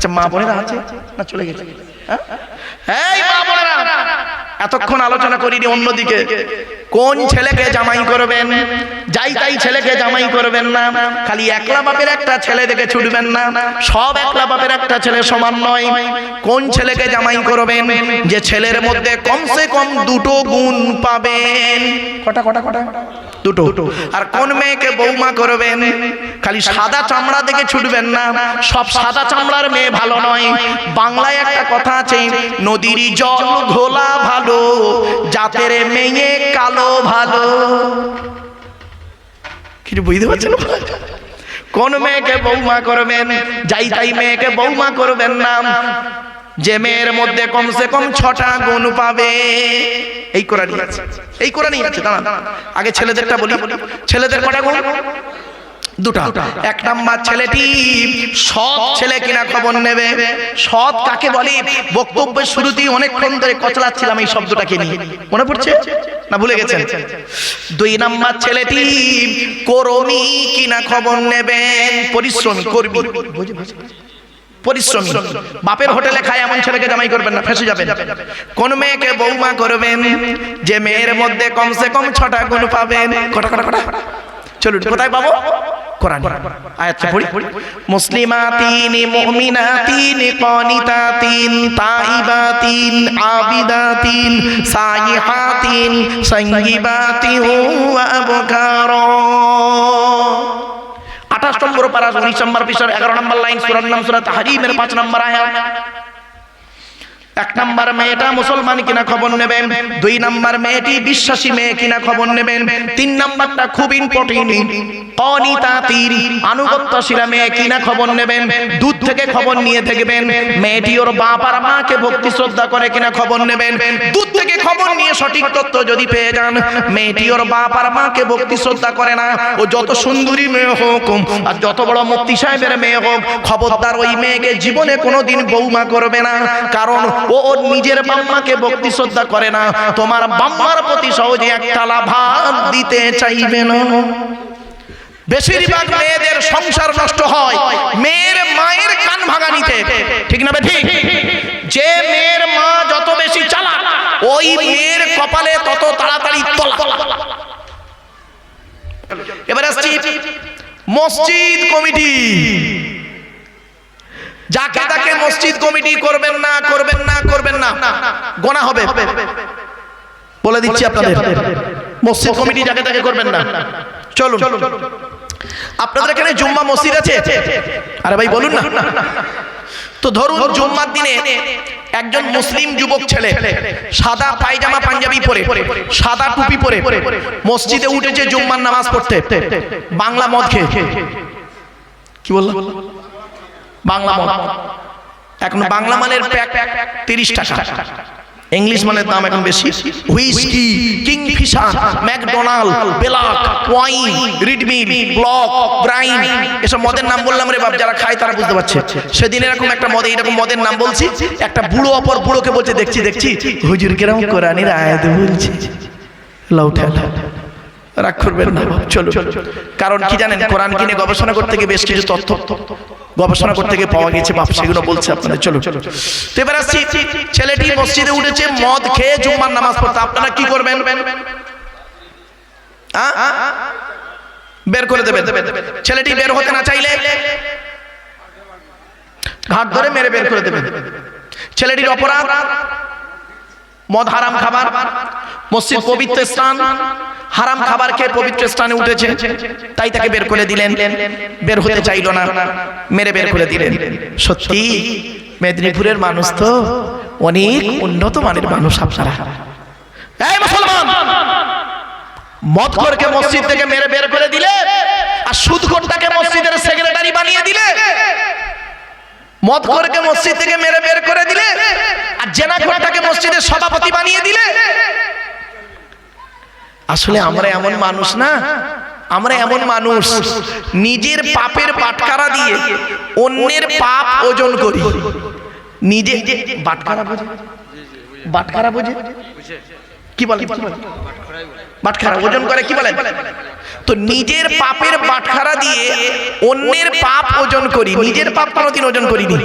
আচ্ছা মা বোনেরা আছে না চলে গেছে? এই মা বোনেরা, এতক্ষণ আলোচনা করিনি অন্যদিকে। কোন ছেলেকে জামাই করবেন? যাই তাই ছেলেকে জামাই করবেন না। খালি একলা বাপের একটা ছেলে দেখে ছুটবেন না, সব একলা বাপের একটা ছেলে সমান নয়। কোন ছেলেকে জামাই করবেন? যে ছেলের মধ্যে কমসে কম দুটো গুণ পাবেন। কটা কটা কটা? দুটো। আর কোন মেয়েকে বৌমা করবেন? খালি সাদা চামড়া দেখে ছুটবেন না, সব সাদা চামড়ার মেয়ে ভালো নয়। বাংলায় একটা কথা আছে, নদীর জল ঘোলা ভালো, জাতের মেয়ে কালো ভালো। কিছু বুঝতে পারছেন? কোন মেয়েকে বৌমা করবেন? যাই তাই মেয়েকে বৌমা করবেন না, যে মেয়ের মধ্যে কমসে কম 6টা গুণ পাবে। এই কোরআনই আছে, এই কোরআনই আছে। দাঁড়ান, আগে ছেলেদেরটা বলি। ছেলেদের কটা গুণ? দুটা। এক নাম্বার, ছেলেটি সৎ ছেলে কিনা খবর নেবে। সৎ কাকে বলে? বক্তব্যের শুরুতেই অনেকক্ষণ ধরে কচলাচ্ছিলাম এই শব্দটাকে নিয়ে, মনে পড়ছে না ভুলে গেছেন? 2 নাম্বার, ছেলেটি কর্মী কিনা খবর নেবেন, পরিশ্রমী, কর্মী, পরিশ্রমী। বাপের হোটেলে খায় এমন ছেলেকে জামাই করবেন না, ফেঁসে যাবেন। কোন মেয়েকে বৌমা করবেন? যে মেয়ের মধ্যে কমসে কম 6টা গুণ পাবেন। কটা কটা কটা? চলুন, কোথায় পাবো? কোরআন আয়াতটা পড়ি। মুসলিমাতিন মুমিনাতিন কানিতাতিন তাইবাতিন আবিদাতিন সাইহাতিন সাইয়িবাতিন ওয়া আবকারা। 28 নম্বর পারা 19 নম্বর পৃষ্ঠার 11 নম্বর লাইন, সূরার নাম সূরা তাহরিমের 5 নম্বর আয়াত। 1 নম্বর, মেয়েটা মুসলমান কিনা খবর নেবেন। 2 নম্বর, মেয়েটি বিশ্বাসী মেয়ে কিনা খবর নেবেন। 3 নম্বরটা খুব ইম্পর্টেন্ট, কানিতাতিন, আনুগত্যশীলা মেয়ে কিনা খবর নেবেন। দূর থেকে খবর নিয়ে দেখবেন মেয়েটি ওর বাপ আর মাকে ভক্তি শ্রদ্ধা করে কিনা খবর নেবেন। দূর থেকে খবর নিয়ে সঠিক তথ্য যদি পেয়ে যান মেয়েটি ওর বাপ আর মাকে ভক্তি শ্রদ্ধা করে না, ও যত সুন্দরী মেয়ে হোক আর যত বড় মুফতি সাহেবের মেয়ে হোক, খবরদার ওই মেয়েকে জীবনে কোনোদিন বৌমা করবে না। কারণ ও ওর নিজের বাম্মাকে ভক্তি শ্রদ্ধা করে না, তোমার বাম্মার প্রতি সহজে এক থালা ভাত দিতে চাইবে না। বেশিরভাগ মেয়েদের সংসার নষ্ট হয় মেয়ের মায়ের কান ভাঙানিতে, ঠিক না ঠিক? যে মেয়ের মা যত বেশি চালাক, ওই মেয়ের কপালে তত তাড়াতাড়ি তলা। এবার আসছি মসজিদ কমিটি। যাকে তাকে মসজিদ কমিটি করবেন না, করবেন না, করবেন না, গোনা হবে। বলে দিচ্ছি আপনাদের, মসজিদ কমিটি যাকে তাকে করবেন না। চলুন, আপনাদের এখানে জুম্মা মসজিদ আছে? আরে ভাই বলুন না। তো ধরুন জুম্মার দিনে একজন মুসলিম যুবক ছেলে সাদা পায়জামা পাঞ্জাবি পরে, সাদা টুপি পরে মসজিদে উঠেছে জুম্মার নামাজ পড়তে, বাংলা মদ খেয়ে। কি বললাম? বাংলা মদ। এখন বাংলা মালের প্যাক 30 টাকা, ইংলিশ মালের দাম এখন বেশি। হুইস্কি, কিংফিশার, ম্যাকডোনাল্ড, বেলাক, ওয়াইন, রিডমিল, ব্লক, ব্রাইন, এসব মদের নাম বললাম রে বাপ, যারা খায় তারা বুঝতে পারছে। সেদিন এরকম একটা মদ, এরকম মদের নাম বলছি, একটা বুড়ো অপর বুড়োকে বলছে, দেখছি দেখছি হুজুর কেরম কোরআনের আয়াত বলছে, লাউঠা রাগ করবেন না। চলো, কারণ কি জানেন, কোরআন কিনে গবেষণা করতে গিয়ে বেশ কিছু তথ্য গবেষণা করতে গিয়ে পাওয়া গেছে বাপ, সেগুলো বলছে আপনাদের। চলো, তো এবার আসছি, ছেলেটি মসজিদে উঠেছে মদ খেয়ে জুম্মার নামাজ পড়তে, আপনারা কি করবেন? বের করে দেবেন। ছেলেটি বের হতে না চাইলে ঘাট ধরে মেরে বের করে দেবেন। ছেলেটির অপরাধ মদ হারাম খাবার, মসজিদ পবিত্র স্থান, হারাম খাবার খেয়ে পবিত্র স্থানে উঠেছে, তাই তাকে বের করে দিলেন। বের হতে চাইল না, মেরে বের করে দিলেন। সত্যি মেদিনীপুরের মানুষ তো অনেক উন্নত মানের মানুষ আপনারা। এই মুসলমান, মদখোরকে মসজিদ থেকে মেরে বের করে দিলে, আর সুদখোরটাকে মসজিদের সেক্রেটারি বানিয়ে দিলে। মদখোরকে মসজিদ থেকে মেরে বের করে দিলে, আর জেনাখোরটাকে মসজিদের সভাপতি বানিয়ে দিলে। আসলে আমরা এমন মানুষ না, আমরা এমন মানুষ নিজের পাপের বাটখারা দিয়ে অন্যের পাপ ওজন করি। নিজে বাটখারা বোঝে? বাটখারা বোঝে কি বলে? বাটখারা ওজন করে কি বলেন? তো নিজের পাপের বাটখারা দিয়ে অন্যের পাপ ওজন করি, নিজের পাপ কোনোদিন ওজন করিনি।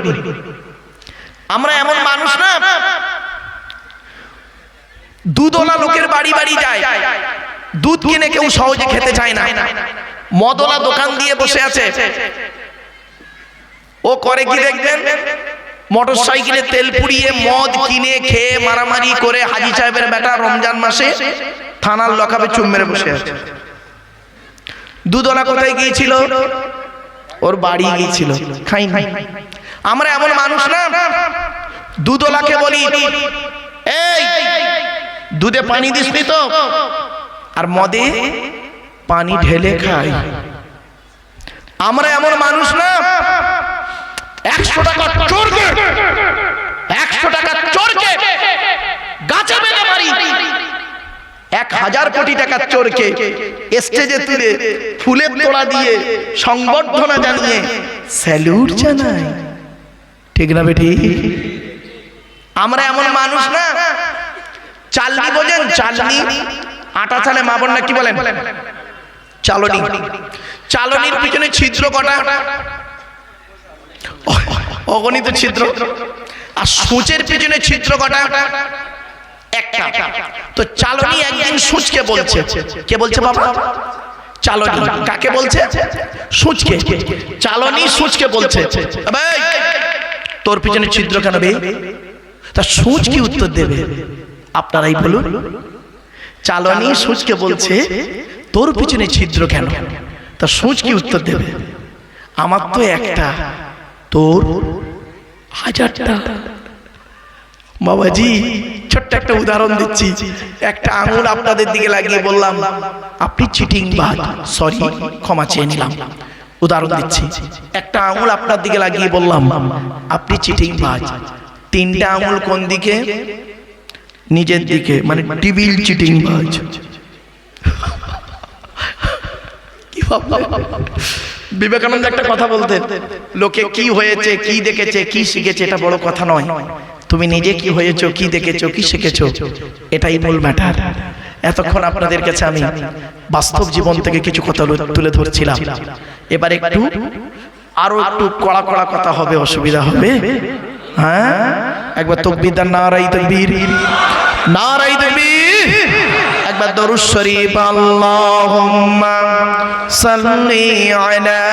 আমরা এমন মানুষ না, দুধওয়ালা লোকের বাড়ি বাড়ি যায়, দুধ কিনে কেউ সহজে খেতে চায় না। মদওয়ালা দোকান দিয়ে বসে আছে, ও করে কি দেখবেন, মোটর সাইকেলে তেল পুড়িয়ে মদ কিনে খেয়ে মারামারি করে হাজি সাহেবের বেটা রমজান মাসে থানার লকাপে চুম মেরে বসে আছে। দুধওয়ালা কোথায় গিয়েছিল? ওর বাড়ি গিয়েছিল, খাই নাই। আমরা এমন মানুষ না, দুধওয়ালাকে বলি এই দুধে পানি দিসনি তো, আর মদে পানি ঢেলে খাই। আমরা এমন মানুষ না, 100 টাকা চোরকে 100 টাকা চোরকে গাছে বেঁধে মারি, 1000 কোটি টাকার চোরকে স্টেজে তুলে ফুলের তোড়া দিয়ে সংবর্ধনা জানিয়ে স্যালুট জানাই। ঠিক না বেটি? আমরা এমন মানুষ না, চালনি বোঝেন? চালনি, আটা চালে মা বোন না কি বলেন? চালনি। চালনির পিছনে ছিদ্র কটা? অগণিত ছিদ্র। আর সূচের পিছনে ছিদ্র কটা? একটা। তো চালনি একদিন সূচকে বলছে, কে বলছে বাবা? চালনি। কাকে বলছে? সূচকে। চালনি সূচকে বলছে তোর পিছনে ছিদ্র কেন বে? তা সূচ কি উত্তর দেবে? আপনারাই বলুন। চালনি সূচকে বলছে তোর পিছনে ছিদ্র কেন? তা সূচ কি উত্তর দেবে? আমার তো একটা, তোর 1000টা। বাবাজি ছোট্ট একটা উদাহরণ দিচ্ছি। একটা আঙুল আপনাদের দিকে লাগিয়ে বললাম আপনি চিটিং বাজ, সরি ক্ষমা চেয়ে নিলাম। উদাহরণ দিচ্ছি, একটা আঙুল আপনার দিকে লাগিয়ে বললাম আপনি চিটিং বাজ। 3টা আঙুল কোন দিকে? নিজের দিকে, মানে টিবিল চিটিং বাজ। কি ভাবলাম? বিবেকানন্দ একটা কথা বলতেন, লোকে কি হয়েছে, কি দেখেছে, কি শিখেছে এটা বড় কথা নয়, তুমি নিজে কি হয়েছো, কি দেখেছো, কি শিখেছো, এটাই মূল ম্যাটার। এতক্ষণ আপনাদের কাছে আমি বাস্তব জীবন থেকে কিছু কথা তুলে ধরছিলাম। এবার একটু আরো একটু কড়া কড়া কথা হবে, অসুবিধা হবে? হ্যাঁ, একবার তাকবীর, নারায়ে তাকবীর, নারায়ে তাকবীর। একবার দরুদ শরীফ, আল্লাহুম্মা সাল্লি আলা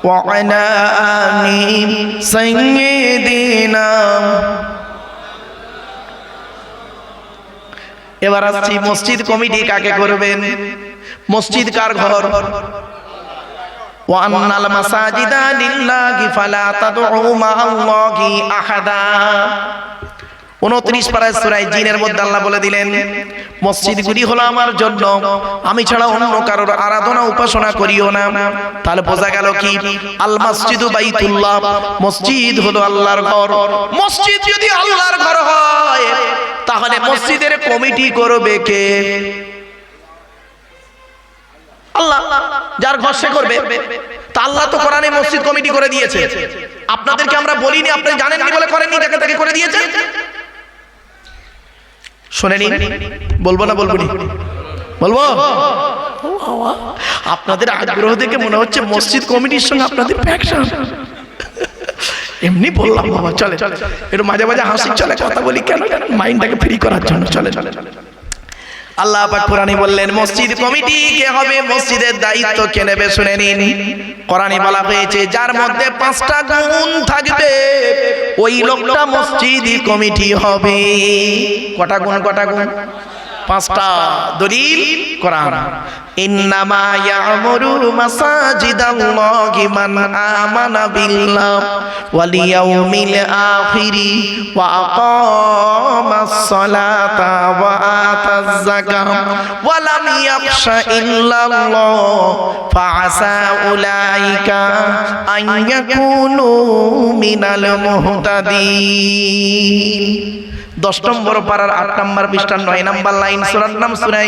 ওয়া আলা আলি সাইয়্যিদিনা। এবার আসছি মসজিদ কমিটি কাকে করবেন? মসজিদ কার ঘর? ওয়ান্নাল মাসাজিদা লিল্লাহি ফালা তাদউ মাআল্লাহি আহাদা। 29 পারা সূরা জিনের মধ্যে আল্লাহ বলে দিলেন মসজিদগুলি হলো আমার জন্য, আমি ছাড়া অন্য কারোর আরাধনা উপাসনা করিও না। তাহলে বোঝা গেল কি? আল মসজিদু বাইতুল্লাহ, মসজিদ হলো আল্লাহর ঘর। মসজিদ যদি আল্লাহর ঘর হয় তাহলে মসজিদের কমিটি করবে কে? আল্লাহ। যার ঘর সে করবে। তা আল্লাহ তো কোরআনে মসজিদ কমিটি করে দিয়েছে, আপনাদেরকে আমরা বলিনি, আপনি জানেননি বলে করেননি, যাকে তাকে করে দিয়েছে। শুনেনি? বলবো না বলবো নি? বলবো। আপনাদের আগ্রহ দেখে মনে হচ্ছে মসজিদ কমিটির সঙ্গে আপনাদের প্যাকশন। এমনি বললাম বাবা, চলে একটু মাঝে মাঝে হাসি চলে, কথা বলি কেন? মাইন্ডটাকে ফ্রি করার জন্য। চলে চলে আল্লাহ পাক কোরআনে বললেন মসজিদ কমিটি কে হবে, মসজিদের দায়িত্ব কে নেবে? শুনে নিন। কোরআনে বলা হয়েছে যার মধ্যে 5টা গুণ থাকবে ওই লোকটা মসজিদ কমিটি হবে। কটা গুণ? কটা গুণ? 5টা। দলিল কোরআন। ইন্নামা ইয়ামুরু মাসাজিদাল্লাহি মান আমানা বিল্লাহ ওয়াল ইয়াউমিল আখিরি ওয়া আকামাস সালাতা ওয়া আতাজ যাকাত ওয়া লাম ইয়াখশা ইল্লাল্লাহ ফাআসা উলাইকা আন ইয়াকুনু মিনাল মুহতাদিন। 10 নম্বর পারার 8 নম্বর পৃষ্ঠার 9 নম্বর লাইন, সূরার নাম সূরা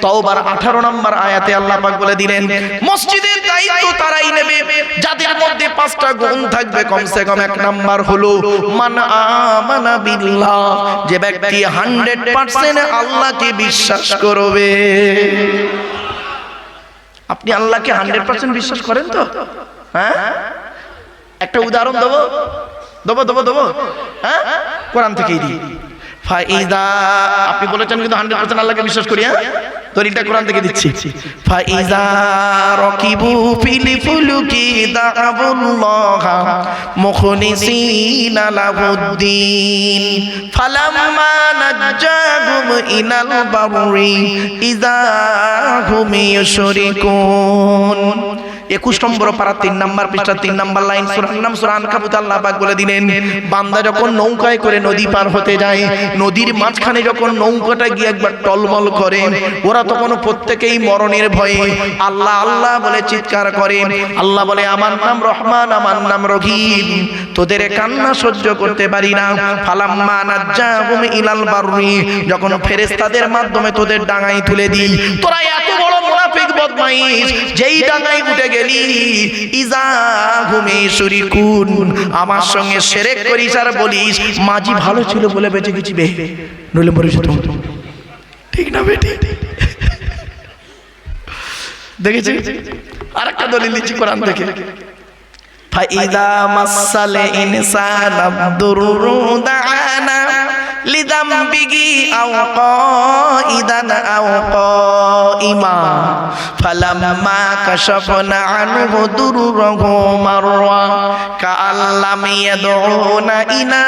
তাওবার 18 নম্বর আয়াতে আল্লাহ পাক বলে দিলেন মসজিদের দায়িত্ব তারাই নেবে যাদের মধ্যে 5টা গুণ থাকবে। কমসে কম 1 নাম্বার হলো মান আমানা বিল্লাহ, যে ব্যক্তি 100% আল্লাহকে বিশ্বাস করবে। আপনি আল্লাহকে 100% বিশ্বাস করেন তো? হ্যাঁ, একটা উদাহরণ দেবো হ্যাঁ, কোরআন থেকেই দিই। ফাইদা, আপনি বলেছেন কিন্তু 100% আল্লাহকে বিশ্বাস করি, হ্যাঁ, দলিলটা কোরআন থেকে দিচ্ছি। ফাইজা রাকিবু ফিল ফুলকি দাআবুল্লাহা মুখলিসিনা লাহুদ্দিন ফালাম্মা নাজ্জাহুম ইলাল বাররি ইযা হুম ইউশরিকুন। 21 নম্বর পারা 3 নাম্বার পৃষ্ঠা 3 নাম্বার লাইন, সূরার নাম সূরা আনকাবুত। আল্লাহ পাক বলে দিলেন, বান্দা যখন নৌকায় করে নদী পার হতে যায়, নদীর মাঝখানে যখন নৌকাটা গিয়ে একবার টলমল করে, ওরা তখন প্রত্যেকেই মরণের ভয়ে আল্লাহ আল্লাহ বলে চিৎকার করে। আল্লাহ বলে, আমার নাম রহমান, আমার নাম রহিম, তোদের কান্না সহ্য করতে পারি না। ফালাম্মা নাজ্জাহুম ইলাল বাররি, যখন ফেরেশতাদের মাধ্যমে তোদের ডাঙায় তুলে দিই, তোরা এত বড় মুনাফিক বদমাইশ, যেই ডাঙায় উঠে গেলি ইযা হুম ইউশরিকুন, আমার সঙ্গে শিরক করিস আর বলিস মাঝি ভালো ছিল বলে বেঁচে গেছি বে, নইলে মরে যেত। ঠিক না বেটি? দেখেছি আরেকটা দলিল দিচ্ছি কোরআন থেকে। ফাইদা মাসাল ইনসানা দুররু দাআনা লিযামবিহি আও কাইদান আও কাইমা ফালাম্মা কাশাফনা আনহু দুররহু মাররা কাআল্লাম ইয়াদউনা ইলা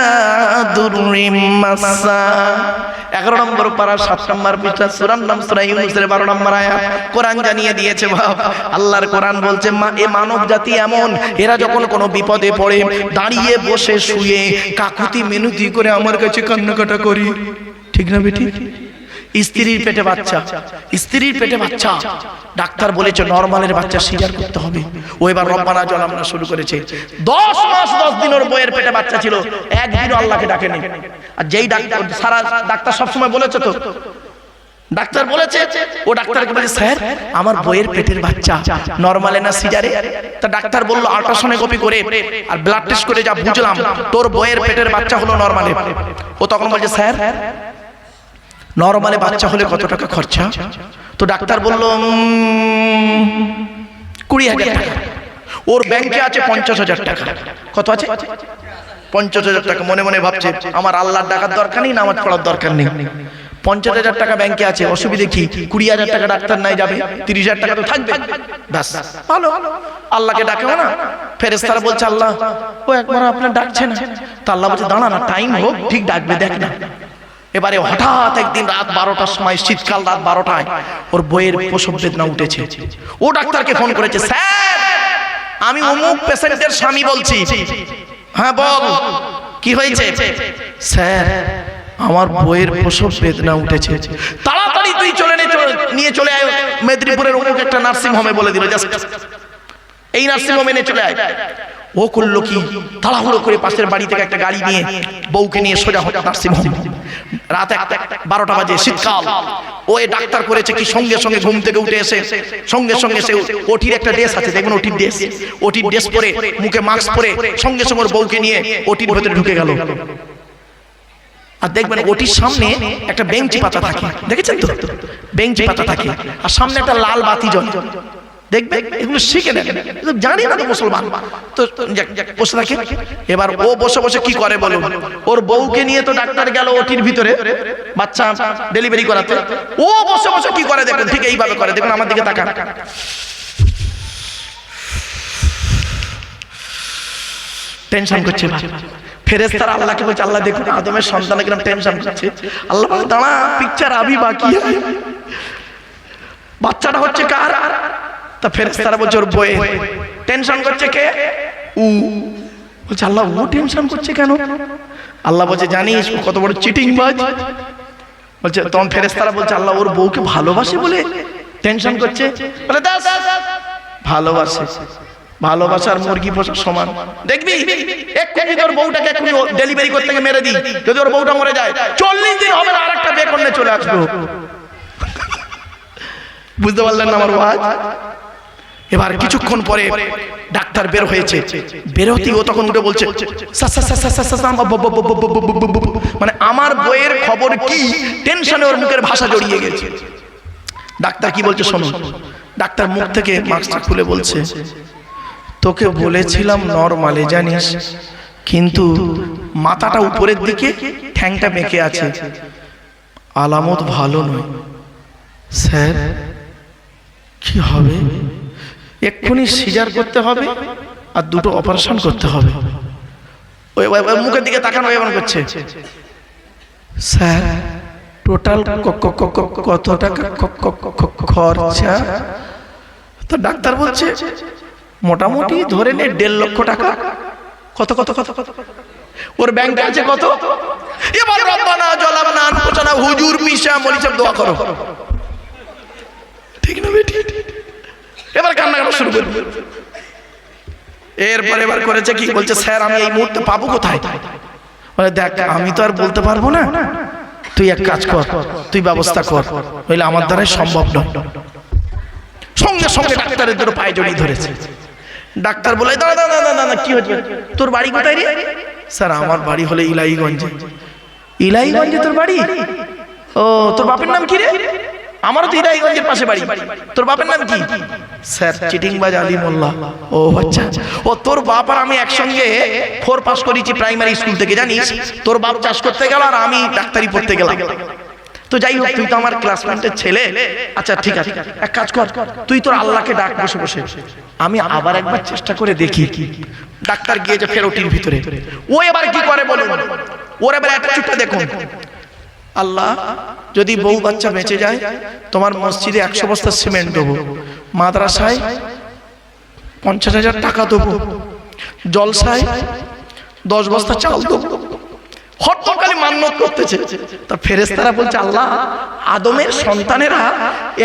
দুররিম মাসসা। 11 নম্বর পারা 7 নম্বর পৃষ্ঠা, সূরার নাম সূরা ইউনূসের 12 নম্বর আয়াত। কোরআন জানিয়ে দিয়েছে বাপ, আল্লাহর কোরআন বলছে, এ মানব জাতি এমন, এরা যখন কোনো বিপদে পড়ে দাঁড়িয়ে বসে শুয়ে কাকুতি মিনতি করে আমার কাছে কান্নাকাটা করি। ঠিক না বেটি? স্ত্রীর পেটে বাচ্চা, ডাক্তার বলেছে নরমালের বাচ্চা সিজার করতে হবে, ও এবার রব্বানা জালামনা শুরু করেছে। 10 মাস 10 দিন ওর বইয়ের পেটে বাচ্চা ছিল, একদিনও আল্লাহকে ডাকেনি। আর যেই ডাক্তার, সারা ডাক্তার সবসময় বলেছে তো, ডাক্তার বলেছে, ও ডাক্তারকে বলেছে, স্যার আমার বইয়ের পেটের বাচ্চা নরমালে না সিজারে? তা ডাক্তার বলল, আল্ট্রাসাউন্ডে করে আর ব্লাড টেস্ট করে যা বুঝলাম তোর বইয়ের পেটের বাচ্চা হলো নরমালে। ও তখন বলছে, স্যার নরমালে বাচ্চা হলে কত টাকা খরচা? তো ডাক্তার বলল 20,000 টাকা। ওর ব্যাংকে আছে 50,000 টাকা। কত আছে? 50,000 টাকা। মনে মনে ভাবছে, আমার আল্লাহর ডাকার দরকার নেই, নামাজ পড়ার দরকার নেই। 50,000 টাকা ব্যাংকে আছে, অসুবিধে কি? 20,000 টাকা ডাক্তার নাই যাবে, 30,000 টাকা তো থাকবে, ব্যাস ভালো। আল্লাহকে ডাকে না? ফেরেশতারা বলছে, আল্লাহ ও একবার আপনার ডাকছে না। তা আল্লাহ বলছে, দাঁড়া না, টাইম হোক, ঠিক ডাকবে, দেখ না। এবারে হঠাৎ একদিন রাত 12টার সময়, শীতকাল রাত 12টায় ওর বইয়ের প্রসব বেদনা উঠেছে। ও ডাক্তারকে ফোন করেছে, স্যার আমি অমুক পেশেন্টের স্বামী বলছি। হ্যাঁ বল, কি হয়েছে? স্যার আমার বইয়ের প্রসব বেদনা উঠেছে, তাড়াতাড়ি তুই নিয়ে চলে আয় মেদিনীপুরের অমুক একটা নার্সিং হোমে। বলে দিল, জাস্ট এই নার্সিং হোমে নিয়ে চলে আয়। ও করলো কি, তাড়াহুড়ো করে পাশের বাড়ি থেকে একটা গাড়ি নিয়ে বউকে নিয়ে সোজা নার্সিং হোম। রাত 12টা বাজে, শীতকাল। ও ডাক্তার করেছে কি, সঙ্গে সঙ্গে ঘুম থেকে উঠে এসে সঙ্গে সঙ্গে সে ওটির একটা ড্রেস আছে, দেখবেন ওটির ড্রেস পরে, মুখে মাস্ক পরে সঙ্গে সঙ্গে ওর বউকে নিয়ে ওটির ভেতরে ঢুকে গেল। আর দেখবেন ওটির সামনে একটা বেঞ্চি পাতা থাকে, দেখেছেন তো? বেঞ্চি পাতা থাকে, আর সামনে একটা লাল বাতি জ্বলে। দেখবেন এগুলো শিখে নেন, জানি না তো মুসলমান তো বসে থাকে। এবার ও বসে বসে কি করে বলুন, ওর বউকে নিয়ে তো ডাক্তার গেল ওটির ভিতরে বাচ্চা ডেলিভারি করাতে। ও বসে বসে কি করে দেখুন, ঠিক এইভাবে করে, দেখুন আমার দিকে তাকান। টেনশন করছে। ফেরেশতারা আল্লাহকে বলছে, আল্লাহ দেখুন আদমের সন্তান কিরকম টেনশন করছে। আল্লাহ বলে, দাঁড়া, পিকচার আবি বাকি, বাচ্চাটা হচ্ছে কার? তা ফেরেশতারা বলছে, ওর বয়ে। টেনশন করছে কে? ও বলছে, আল্লাহ ও টেনশন করছে কেন? আল্লাহ বলছে, জানিস ও কত বড় চিটিংবাজ? বলছে, তখন ফেরেশতারা বলছে, আল্লাহ ওর বউকে ভালোবাসে বলে টেনশন করছে। বলে, ভালোবাসে, ভালোবাসার মুরগি পোষার সমান। দেখবি এক্ষুনি তোর বউটাকে এক্ষুনি ডেলিভারি করতে গিয়ে মেরে দিই, যদি ওর বউটা মরে যায় 40 দিন হবে না, আরেকটা বিয়ে করলে চলে আসবো। বুঝতে পারলেন না আমার ওয়াজ? এবার কিছুক্ষণ পরে ডাক্তার বের হয়েছে, বের হতেই ও তখন উঠে বলছে মানে আমার বইয়ের খবর কি, টেনশনে ওর মুখের ভাষা জড়িয়ে গেছে। ডাক্তার কি বলছে শুনুন। ডাক্তার মুখ থেকে মাস্কটা খুলে বলছে, তোকে বলেছিলাম নরমালে জানিস, কিন্তু মাথাটা উপরের দিকে, ঠ্যাংটা বেঁকে আছে, আলামত ভালো নয়। স্যার কি হবে? এক্ষুনি সিজার করতে হবে আর দুটো অপারেশন করতে হবে। ওই মুখের দিকে তাকানো এমন করছে। স্যার টোটাল কত টাকা খরচা? তো ডাক্তার বলছে মোটামুটি ধরে নে 1.5 লক্ষ টাকা। কত কত কত কত ওর ব্যাংকে আছে কত? এবার রব্বানা জালামনা আনফুসানা হুজুর মিশা মরিচাপ দোয়া করো, ঠিক না বেটি? এবার কান্নাকাটা শুরু করবে। এরপরে এবার করেছে কি, বলছে স্যার আমি এই মুহূর্তে পাবো কোথায়? বলে দেখ আমি তো আর বলতে পারবো না, তুই এক কাজ কর, তুই ব্যবস্থা কর, নইলে আমার দ্বারাই সম্ভব নয়। সঙ্গে সঙ্গে ডাক্তারের দুটো পায়ে জড়িয়ে ধরেছে। ডাক্তার বলে দাঁড়া দাঁড়া দাঁড়া দাঁড়া, কি হচ্ছে? তোর বাড়ি কোথায় রে? স্যার আমার বাড়ি হলে ইলাইগঞ্জে। ইলাইগঞ্জে তোর বাড়ি? ও তোর বাপের নাম কি রে? আমারও তো ইলাইগঞ্জের পাশে বাড়ি। তোর বাপের নাম কি? স্যার চিটিংবাজ আলী মোল্লা। ও আচ্ছা, ও তোর বাপ আর আমি একসঙ্গে 4 পাস করেছি প্রাইমারি স্কুল থেকে, জানিস? তোর বাপ চাষ করতে গেল আর আমি ডাক্তারি পড়তে গেলাম। তো যাই হোক তুই তো আমার ক্লাসমেটের ছেলে। আচ্ছা ঠিক আছে, এক কাজ কর, তুই তোর আল্লাহকে ডাক বসে বসে, আমি আবার একবার চেষ্টা করে দেখি। ডাক্তার গিয়েছে ফের ওটির ভিতরে। ও এবার কি করে বলুন? ওর এবার অ্যাটিটিউডটা দেখুন। আল্লাহ যদি বউ বাচ্চা বেঁচে যায়, তোমার মসজিদে 100 বস্তা সিমেন্ট দেবো, মাদ্রাসায় 50,000 টাকা দেবো, জলসায় 10 বস্তা চাল দেবো। হরতকালী মান্যত করতেছে। তার ফেরেশতারা বলছে আল্লাহ আদমের সন্তানেরা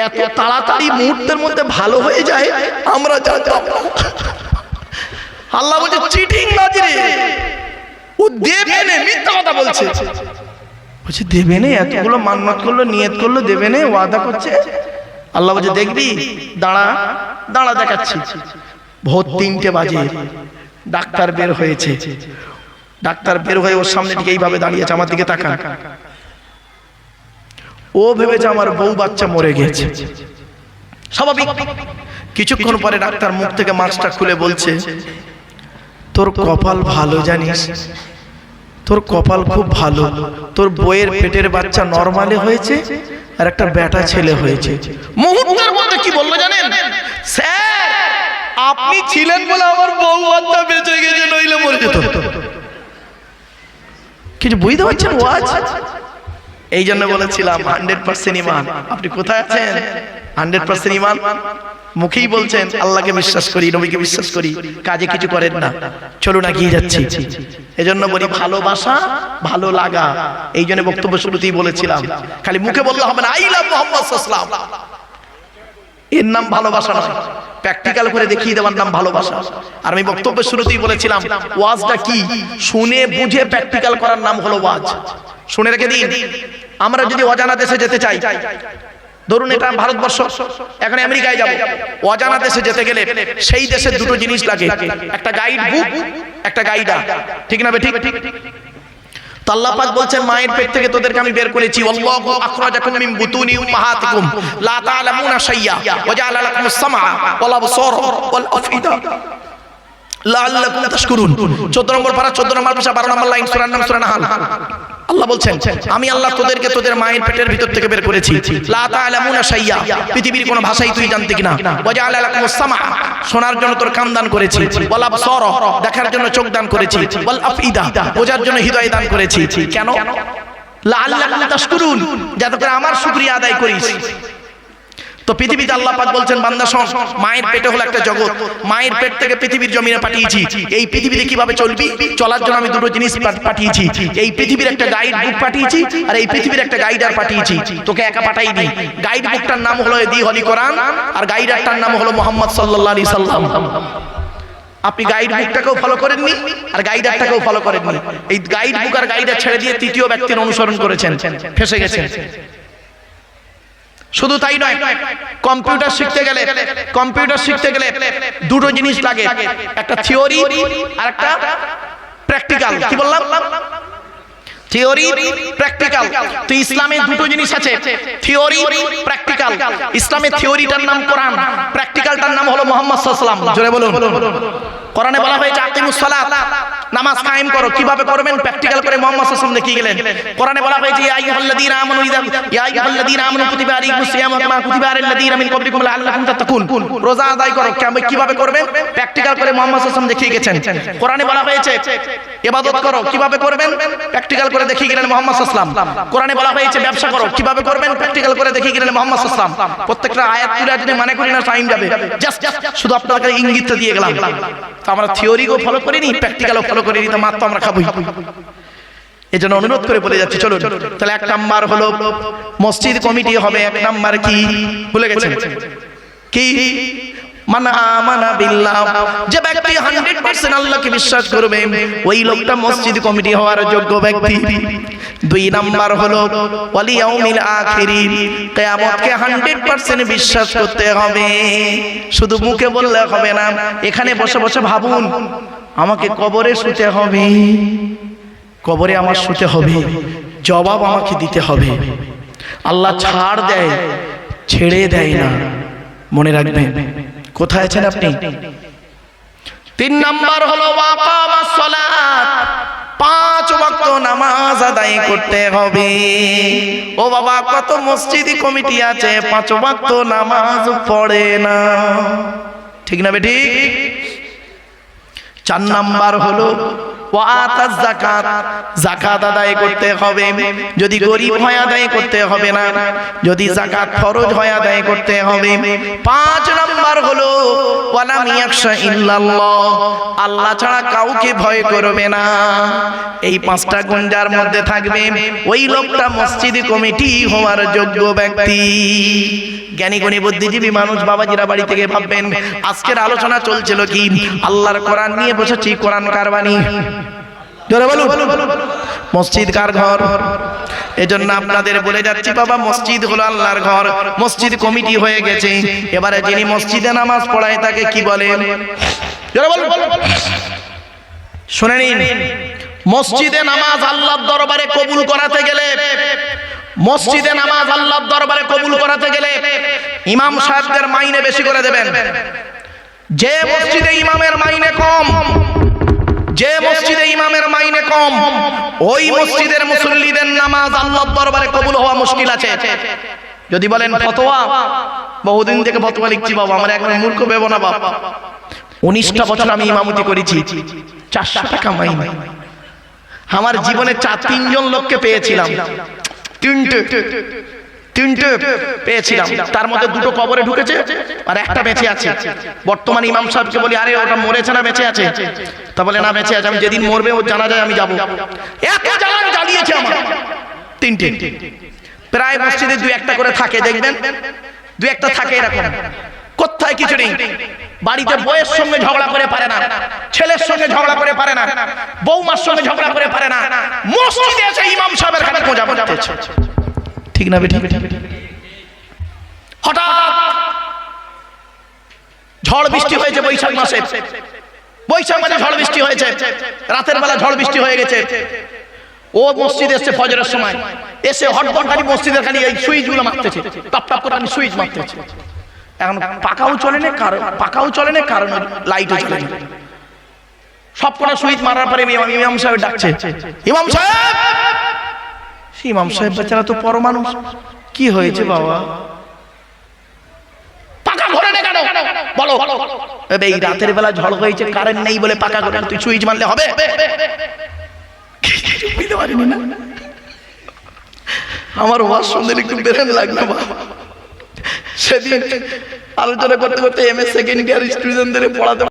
এত তাড়াতাড়ি মুহূর্তের মধ্যে ভালো হয়ে যায় আমরা জানতাম না। আল্লাহ বলছে চিটিং বাজি রে, ও দেবে না, মিথ্যা কথা বলছে। বলছে দেবে না, এতগুলো মান্যত করলো, নিয়ত করলো, দেবে না, ওয়াদা করছে। আল্লাহ বলছে দেখবি, দাঁড়া দাঁড়া দেখাচ্ছি। ভোর 3টে বাজে ডাক্তার বের হয়েছে। ডাক্তার বের হয়ে ওর সামনে দিকে এইভাবে দাঁড়িয়েছে, আমার দিকে তাকান। ও ভেবেছে আমার বউ বাচ্চা মরে গেছে, স্বাভাবিক। কিছুক্ষণ পরে ডাক্তার মুখ থেকে মাস্কটা খুলে বলছে তোর কপাল ভালো জানিস, তোর কপাল খুব ভালো, তোর বইয়ের পেটের বাচ্চা নরমালে হয়েছে আর একটা বেটা ছেলে হয়েছে। মুহূর্তের মধ্যে কি বললো জানেন? স্যার আপনি ছিলেন বলে আমার বউ বাচ্চা বেঁচে গেছে, নইলে মরে যেত। কিছু বুঝতে পারছেন ওয়াজ? এই জন্য বলেছিলাম 100% ঈমান। আপনি কোথায় আছেন? 100% ঈমান মুখেই বলছেন আল্লাহকে বিশ্বাস করি, নবীকে বিশ্বাস করি, কাজে কিছু করেন না। চলুন এগিয়ে যাচ্ছি। এজন্য বলি ভালোবাসা, ভালো লাগা। এই জন্য বক্তব্য শুরুতেই বলেছিলাম, খালি মুখে বললে হবে না আই লাভ মুহাম্মদ সাল্লাল্লাহু আলাইহি ওয়াসাল্লাম, এর নাম ভালোবাসা নয়, প্র্যাকটিক্যাল করে দেখিয়ে দেওয়ার নাম ভালোবাসা। আর আমি বক্তব্যের শুরুতেই বলেছিলাম ওয়াজটা কি, শুনে বুঝে প্র্যাকটিক্যাল করার নাম হলো ওয়াজ। শুনে রেখে দিন, আমরা যদি অজানা দেশে যেতে চাই, ধরুন এটা ভারতবর্ষ, এখন আমেরিকায় যাব, অজানা দেশে যেতে গেলে সেই দেশের দুটো জিনিস লাগে, একটা গাইড বুক, একটা গাইডার, ঠিক না ঠিক? তো আল্লাহ পাক বলছেন মায়ের পেট থেকে তোদেরকে আমি বের করেছি, আল্লাহু আখরাজাকুম মিন বুতুনি উম্মাহাতিকুম লা তা'লামুনা শাইয়্যা ওয়া জাআলা লাকুমুস সামআ ওয়াল আবসারা ওয়াল আফইদা লাআল্লাকুম তাশকুরুন। 14 নম্বর পারা 14 নম্বর পৃষ্ঠা 12 নম্বর লাইন, সূরা নাম সূরা নাহাল। আল্লাহ বলছেন আমি আল্লাহ তোদেরকে তোদের মায়ের পেটের ভিতর থেকে বের করেছি, লা তা'লামুনা শাইয়্যা, পৃথিবীর কোনো ভাষাই তুই জানতি কিনা, ওয়া জাআলা লাকুমুস সামআ, শোনার জন্য তোর কান দান করেছি, ওয়াল আবসারা, দেখার জন্য চোখ দান করেছি, ওয়াল আফইদা, বোঝার জন্য হৃদয় দান করেছি। কেন? লাআল্লাকুম তাশকুরুন, যাতে করে আমার শুকরিয়া আদায় করিস। তো পৃথিবীতে আল্লাহ পাক বলছেন বান্দা শোন, মায়ের পেটে হলো একটা জগৎ, মায়ের পেট থেকে পৃথিবীর জমিনে পাঠিয়েছি। এই পৃথিবীতে কিভাবে চলবি, চলার জন্য আমি দুটো জিনিস পাঠিয়েছি, এই পৃথিবীর একটা গাইড বুক পাঠিয়েছি আর এই পৃথিবীর একটা গাইডার পাঠিয়েছি। তোকে একা পাঠাইনি। গাইড বুকটার নাম হলো দি হলি কোরআন আর গাইডারটার নাম হলো মুহাম্মদ সাল্লাল্লাহু আলাইহি সাল্লাম। আপনি গাইড বুকটাকেও ফলো করেননি আর গাইডারটাকেও ফলো করেননি। এই গাইড বুক আর গাইডার ছেড়ে দিয়ে তৃতীয় ব্যক্তির অনুসরণ করেছেন, ফেসে গেছেন। শুধু তাই নয়, কম্পিউটার শিখতে গেলে দুটো জিনিস লাগে, একটা থিওরি আর একটা প্র্যাকটিক্যাল। কি বললাম? Theory, practical. তো ইসলামে দুটো জিনিস আছে, থিওরি, প্র্যাকটিক্যাল। ইসলামের থিওরিটার নাম কোরআন, প্র্যাকটিক্যালটার নাম হলো মুহাম্মদ সাল্লাল্লাহু আলাইহি ওয়াসাল্লাম। জোরে বলুন। কোরআনে বলা হয়েছে আকিমুস সালাত, নামাজ কায়েম করো। কিভাবে করবেন? প্র্যাকটিক্যাল করে মুহাম্মদ সাল্লাল্লাহু আলাইহি ওয়াসাল্লাম দেখিয়ে গেলেন। কোরআনে বলা হয়েছে ইয়া আইয়ুহাল্লাযীনা আমানু কুতিবা আলাইকুমুস সিয়ামু কামা কুতিবা আলাল্লাযীনা মিন ক্বাবলিকুম লাআল্লাকুম তাত্তাকুন। রোজা আদায় করো। কিভাবে করবেন? প্র্যাকটিক্যাল করে মুহাম্মদ সাল্লাল্লাহু আলাইহি ওয়াসাল্লাম দেখিয়ে গেছেন। কোরআনে বলা হয়েছে ইবাদত করো। কিভাবে করবেন? প্র্যাকটিক্যাল করে দেখিয়ে গেলেন মুহাম্মদ সাল্লাল্লাহু আলাইহি ওয়াসাল্লাম। কোরআনে বলা হয়েছে ব্যবসা করো। কিভাবে করবেন? প্র্যাকটিক্যাল করে দেখিয়ে গেলেন মুহাম্মদ সাল্লাল্লাহু আলাইহি ওয়াসাল্লাম। প্রত্যেকটা আয়াত তুলে যদি মানে করি না টাইম যাবে, জাস্ট শুধু আপনাদের ইঙ্গিতটা দিয়ে গেলাম। তো আমরা থিওরিও ফলো করিনি, প্র্যাকটিক্যালও ফলো করিনি, তো মার তো আমরা খাবই। এই জন্য অনুরোধ করে বলে যাচ্ছি, চলুন। তাহলে এক নাম্বার হলো মসজিদ কমিটি হবে। এক নাম্বার কি ভুলে গেছেন? কি? মান আমানা বিল্লাহ, যে ব্যক্তি 100% আল্লাহকে বিশ্বাস করবে ওই লোকটা মসজিদ কমিটি হওয়ার যোগ্য ব্যক্তি। দুই নাম্বার হলো ওয়াল ইয়াউমিল আখির, কিয়ামতকে 100% বিশ্বাস করতে হবে। শুধু মুখে বললে হবে না, এখানে বসে বসে ভাবুন আমাকে কবরে শুতে হবে, কবরে আমার শুতে হবে, জবাব আমাকে দিতে হবে। আল্লাহ ছাড় দেয়, ছেড়ে দেয় না, মনে রাখবেন। কোথায় আছেন আপনি? তিন নাম্বার হলো ওয়াকামাস সালাত, 5 ওয়াক্ত নামাজ আদায় করতে হবে। ও বাবা, কত মসজিদ কমিটি আছে 5 ওয়াক্ত নামাজ পড়ে না, ঠিক না বেটি? 4 নাম্বার হলো ওয়াতাজ যাকাত, যাকাত আদায় করতে হবে। যদি গরিব হয় আদায় করতে হবে না, যদি যাকাত ফরজ হয় আদায় করতে হবে। 5 নাম্বার হলো ওয়ালাম ইয়াখশা ইল্লাল্লাহ, আল্লাহ ছাড়া কাউকে ভয় করবে না। এই 5টা গুণ যার মধ্যে থাকবে ওই লোকটা মসজিদ কমিটি হওয়ার যোগ্য ব্যক্তি। জ্ঞানী গুণী বুদ্ধিজীবী মানুষ বাবাজিরা বাড়ি থেকে ভাববেন আজকের আলোচনা চলছিল কি? আল্লাহর কোরআন নিয়ে বসেছি, কোরআন কার বাণী? জোরে বলুন। মসজিদ কার ঘর? এজন্য আপনাদের বলে যাচ্ছি বাবা, মসজিদ হলো আল্লাহর ঘর, মসজিদ কমিটি হয়ে গেছে। এবারে যিনি মসজিদে নামাজ পড়ায় তাকে কি বলে? জোরে বলুন। শুনে নিন, মসজিদে নামাজ আল্লাহর দরবারে কবুল করাতে গেলে, মসজিদে নামাজ আল্লাহর দরবারে কবুল করাতে গেলে ইমাম সাহেবদের মাইনে বেশি করে দেবেন। যে মসজিদে ইমামের মাইনে কম, যে মসজিদে ইমামের মাইনে কম, ওই মসজিদের মুসল্লিদের নামাজ আল্লাহর দরবারে কবুল হওয়া মুশকিল আছে। যদি বলেন ফতোয়া, বহুদিন থেকে ফতোয়া লিখছি বাবা, আমার একবার মূর্খ ভেবো না বাবা। 19টা বছর আমি ইমামতি করেছি, 400 টাকা মাইনে। আমার জীবনে 4-3 জন লোককে পেয়েছিলাম, তিনটে পেয়েছিলাম। তার মধ্যে 2টো কবরে ঢুকেছে আর একটা বেঁচে আছে। বর্তমানে ইমাম সাহেবকে বলি আরে ওটা মরেছে না বেঁচে আছে? তা বলে না বেঁচে আছে, আমি যেদিন মরবে ও জানা যায় আমি যাবো। এত জান জ্বালিয়েছে আমার। 3টে প্রায় মসজিদে 2-1টা করে থাকে, দেখবেন 2-1টা থাকে এরকম। কোথায় কিছু নেই। বাড়িতে বউয়ের সঙ্গে ঝগড়া করে পারে না, ছেলের সঙ্গে ঝগড়া করে পারে না, বৌমার সঙ্গে ঝগড়া করে পারে না, মসজিদে আছে ইমাম সাহেবের কাছে মজা করতেছে, ঠিক না বেটি? হঠাৎ ঝড় বৃষ্টি হয়েছে বৈশাখ মাসে, বৈশাখ মাসে ঝড় বৃষ্টি হয়েছে, রাতের বেলা ঝড় বৃষ্টি হয়ে গেছে। ও মসজিদে এসছে ফজরের সময়, এসে হটপট খালি মসজিদের খালি এই সুইচগুলো মারতেছে, টপ টপ করে খালি সুইচ মারতেছে। এখন পাকাও চলে না, কারণ লাইটও চলে না। সব কটা সুইচ মারার পরে ইমাম সাহেব ডাকছে, ইমাম সাহেব। ইমাম সাহেব বেচারা তো পর মানুষ, কি হয়েছে বাবা? পাকা ঘরে না কেন বলো? এই রাতের বেলা ঝড় হয়েছে, কারেন্ট নেই বলে পাকা ঘরে তুই সুইচ মারলে হবে? আমার ওয়াজ শুনলে একটু বেরেন লাগলো বাবা। সেদিন আলোচনা করতে করতে MS সেকেন্ড ইয়ার স্টুডেন্টদের পড়াতে